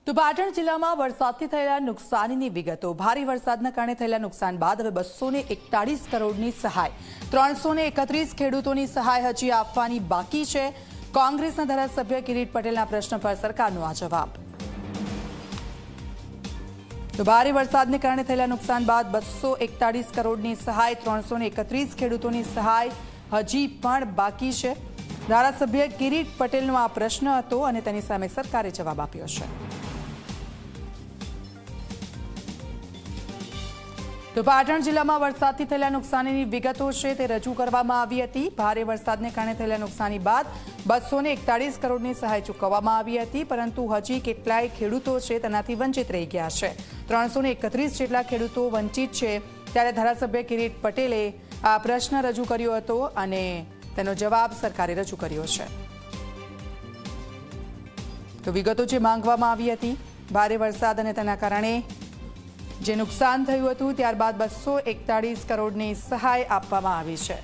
તો પાટણ જિલ્લામાં વરસાદથી થયેલા નુકસાનની વિગતો। ભારે વરસાદના કારણે થયેલા નુકસાન બાદ હવે 241 કરોડની સહાય, 331 ખેડૂતોની સહાય હજી આપવાની બાકી છે। કોંગ્રેસના ધારાસભ્ય કિરીટ પટેલના પ્રશ્ન પર સરકારનો આ જવાબ। તો ભારે વરસાદને કારણે થયેલા નુકસાન બાદ 241 કરોડની સહાય, 331 ખેડૂતોની સહાય હજી પણ બાકી છે। ધારાસભ્ય કિરીટ પટેલનો આ પ્રશ્ન હતો અને તેની સામે સરકારે જવાબ આપ્યો છે। તો પાટણ જિલ્લામાં વરસાદથી થયેલા નુકસાનની વિગતો છે તે રજૂ કરવામાં આવી હતી। ભારે વરસાદને કારણે થયેલા નુકસાની બાદ 241 કરોડની સહાય ચૂકવવામાં આવી હતી, પરંતુ હજી કેટલાય ખેડૂતો છે તેનાથી વંચિત રહી ગયા છે। 331 જેટલા ખેડૂતો વંચિત છે, ત્યારે ધારાસભ્ય કિરીટ પટેલે આ પ્રશ્ન રજૂ કર્યો હતો અને તેનો જવાબ સરકારે રજૂ કર્યો છે। તો વિગતો જે માંગવામાં આવી હતી, ભારે વરસાદ અને તેના કારણે જે નુકસાન થયું હતું, ત્યારબાદ 241 કરોડની સહાય આપવામાં આવી છે।